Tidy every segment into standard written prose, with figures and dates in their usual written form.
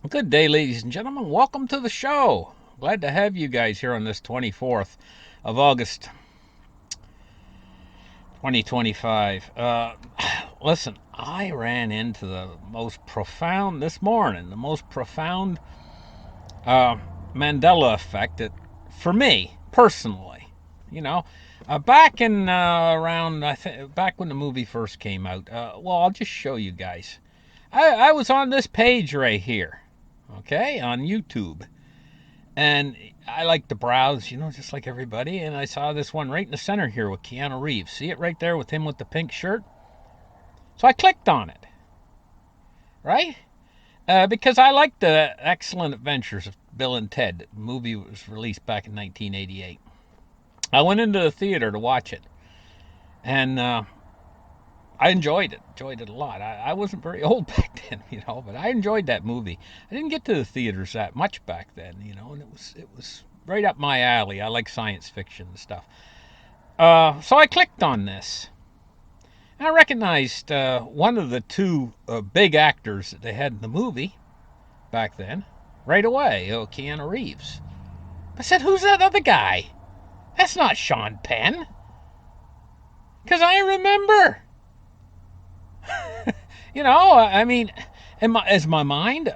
Good day, ladies and gentlemen. Welcome to the show. Glad to have you guys here on this 24th of August, 2025. Listen, I ran into the most profound this morning, the most profound uh, Mandella effect that, for me personally, you know, back in around I think back when the movie first came out. Well, I'll just show you guys. I was on this page right here, okay, on YouTube. And I like to browse, just like everybody. And I saw this one right in the center here with Keanu Reeves. See it right there with him with the pink shirt? So I clicked on it, right? Because I like the Excellent Adventures of Bill and Ted. The movie was released back in 1988. I went into the theater to watch it. And I enjoyed it a lot. I wasn't very old back then, but I enjoyed that movie. I didn't get to the theaters that much back then, and it was right up my alley. I like science fiction and stuff. So I clicked on this. And I recognized one of the two big actors that they had in the movie back then right away, Keanu Reeves. I said, "Who's that other guy? That's not Sean Penn." Because I remember. I mean, as my mind,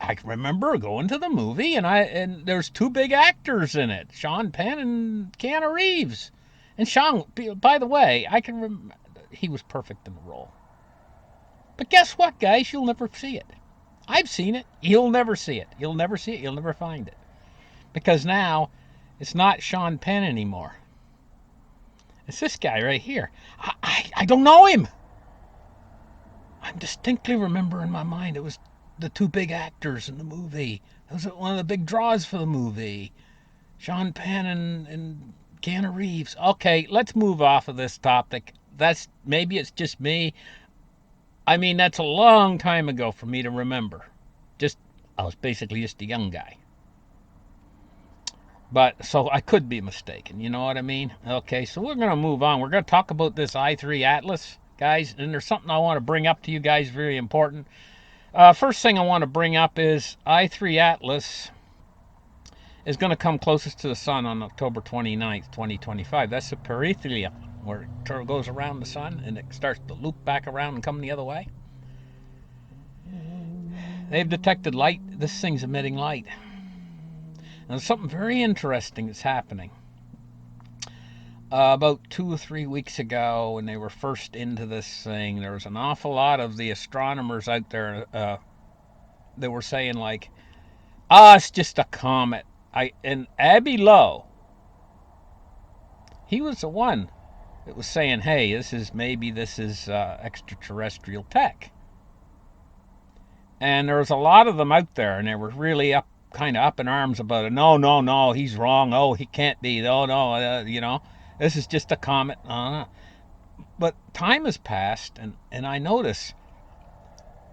I remember going to the movie and there's two big actors in it, Sean Penn and Keanu Reeves. And Sean, by the way, he was perfect in the role. But guess what, guys? You'll never see it. I've seen it. You'll never see it. You'll never see it. You'll never find it. Because now it's not Sean Penn anymore. It's this guy right here. I don't know him. I distinctly remember in my mind it was the two big actors in the movie. That was one of the big draws for the movie. Sean Penn and Keanu Reeves. Okay, let's move off of this topic. Maybe it's just me. I mean, that's a long time ago for me to remember. Just I was basically just a young guy. But so I could be mistaken, you know what I mean? Okay, so we're going to move on. We're going to talk about this i3 Atlas, guys, and there's something I want to bring up to you guys very important. First thing I want to bring up is I3 Atlas is going to come closest to the sun on October 29th, 2025. That's the perihelion, where it goes around the sun and it starts to loop back around and come the other way. They've detected light. This thing's emitting light. Now, there's something very interesting that's happening. About 2 or 3 weeks ago, when they were first into this thing, there was an awful lot of the astronomers out there that were saying, like, it's just a comet. And Abbey Lowe, he was the one that was saying, hey, this is extraterrestrial tech. And there was a lot of them out there, and they were really kind of up in arms about it. No, no, no, he's wrong. Oh, he can't be. Oh, no, this is just a comet. But time has passed, and I notice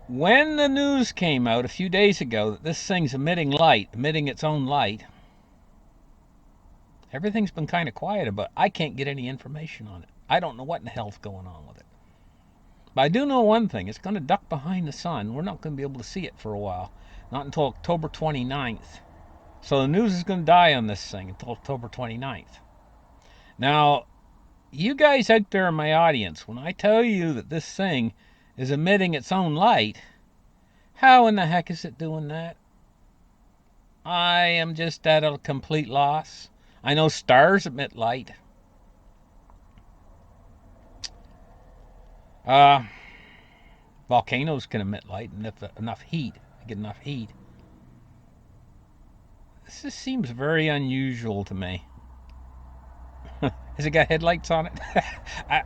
when the news came out a few days ago that this thing's emitting its own light, everything's been kind of quiet about it. I can't get any information on it. I don't know what in the hell's going on with it. But I do know one thing. It's going to duck behind the sun. We're not going to be able to see it for a while. Not until October 29th. So the news is going to die on this thing until October 29th. Now, you guys out there in my audience, when I tell you that this thing is emitting its own light, how in the heck is it doing that? I am just at a complete loss. I know stars emit light. Uh, Volcanoes can emit light, and if enough heat, get enough heat. This just seems very unusual to me. Has it got headlights on it?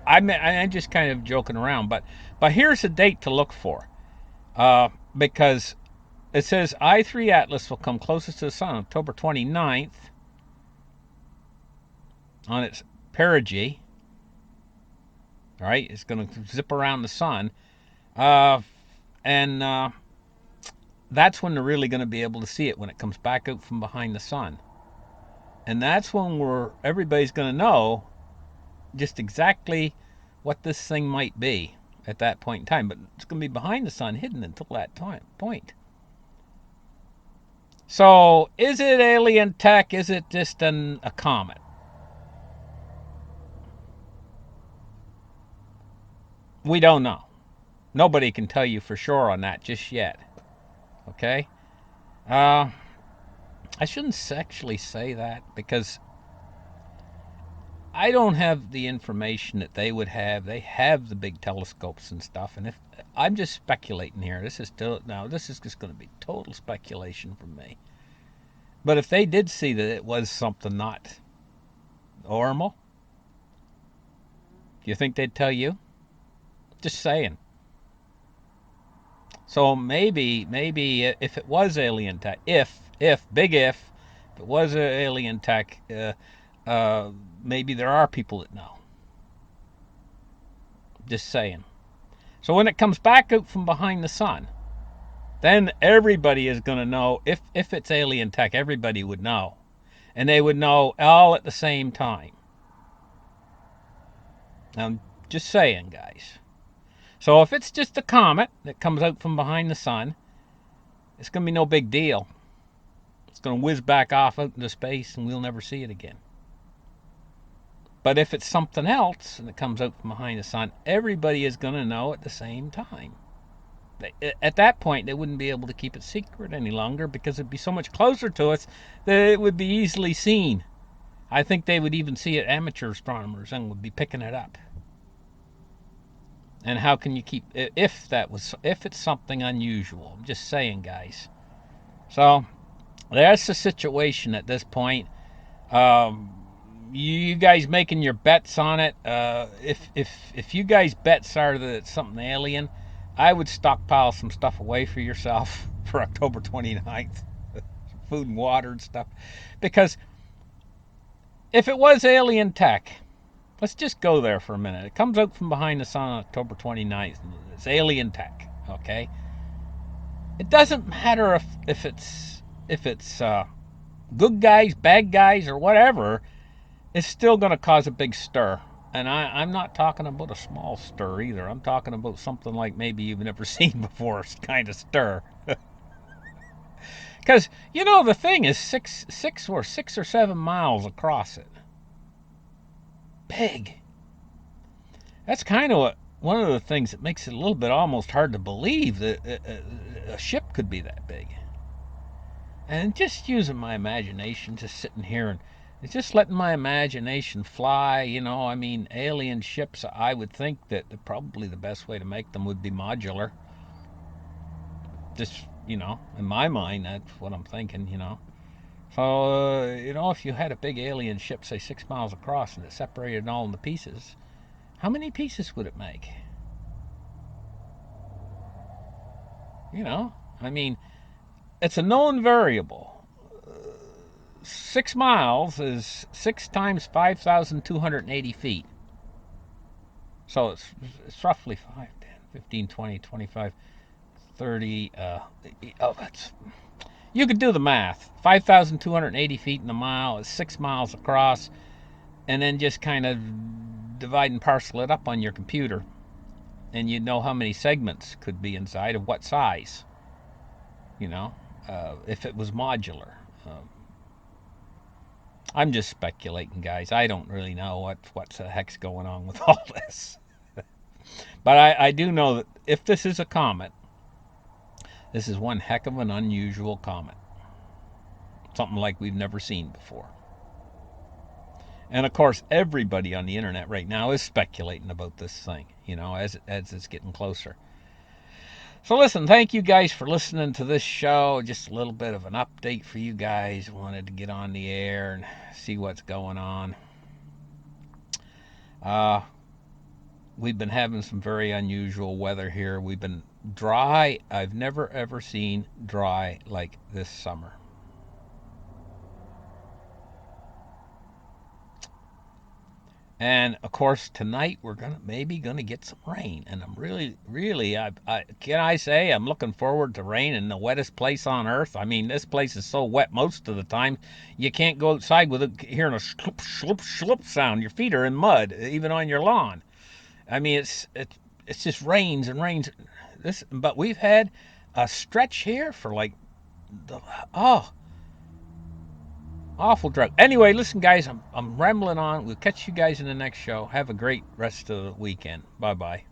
I'm just kind of joking around, but here's a date to look for, because it says I3 Atlas will come closest to the sun on October 29th on its perigee. All right, it's going to zip around the sun, and that's when they're really going to be able to see it, when it comes back out from behind the sun. And that's when everybody's going to know just exactly what this thing might be at that point in time. But it's going to be behind the sun, hidden until that point. So, is it alien tech? Is it just a comet? We don't know. Nobody can tell you for sure on that just yet. Okay? Uh, I shouldn't actually say that because I don't have the information that they would have. They have the big telescopes and stuff, and if I'm just speculating here, this is just going to be total speculation from me. But if they did see that it was something not normal, do you think they'd tell you? Just saying. So maybe if it was alien tech, if big if it was alien tech, maybe there are people that know. Just saying. So when it comes back out from behind the sun, then everybody is going to know. If it's alien tech, everybody would know, and they would know all at the same time. I'm just saying, guys. So if it's just a comet that comes out from behind the sun, it's going to be no big deal. It's going to whiz back off out into space, and we'll never see it again. But if it's something else and it comes out from behind the sun, everybody is going to know at the same time. At that point, they wouldn't be able to keep it secret any longer because it'd be so much closer to us that it would be easily seen. I think they would even see it, amateur astronomers, and would be picking it up. And how can you keep if it's something unusual? I'm just saying, guys. So that's the situation at this point. Um, you guys making your bets on it. If you guys bets are that it's something alien, I would stockpile some stuff away for yourself for October 29th, food and water and stuff, because if it was alien tech, let's just go there for a minute. It comes out from behind the sun on October 29th. And it's alien tech. Okay, it doesn't matter if it's good guys, bad guys, or whatever. It's still going to cause a big stir. And I'm not talking about a small stir either. I'm talking about something like maybe you've never seen before kind of stir. Because, the thing is six or 7 miles across it. Big. That's kind of one of the things that makes it a little bit almost hard to believe that a ship could be that big. And just using my imagination, just sitting here and just letting my imagination fly. I mean, alien ships, I would think that probably the best way to make them would be modular. Just, in my mind, that's what I'm thinking. So, if you had a big alien ship, say 6 miles across, and it separated all into pieces, how many pieces would it make? I mean, it's a known variable. 6 miles is 6 times 5,280 feet. So it's roughly 5, 10, 15, 20, 25, 30. That's, you could do the math. 5,280 feet in a mile is 6 miles across, and then just kind of divide and parcel it up on your computer, and you'd know how many segments could be inside of what size. If it was modular. I'm just speculating, guys. I don't really know what the heck's going on with all this. But I do know that if this is a comet, this is one heck of an unusual comet. Something like we've never seen before. And of course, everybody on the internet right now is speculating about this thing, as it's getting closer. So listen, thank you guys for listening to this show. Just a little bit of an update for you guys. Wanted to get on the air and see what's going on. We've been having some very unusual weather here. We've been dry. I've never ever seen dry like this summer. And of course, tonight we're maybe gonna get some rain, and I'm really, can I say I'm looking forward to rain in the wettest place on earth. I mean, this place is so wet most of the time, you can't go outside without hearing a slip, slip, slip sound. Your feet are in mud, even on your lawn. I mean, it's just rains and rains. But we've had a stretch here for like, oh, Awful drug. Anyway, listen, guys, I'm rambling on. We'll catch you guys in the next show. Have a great rest of the weekend. Bye bye.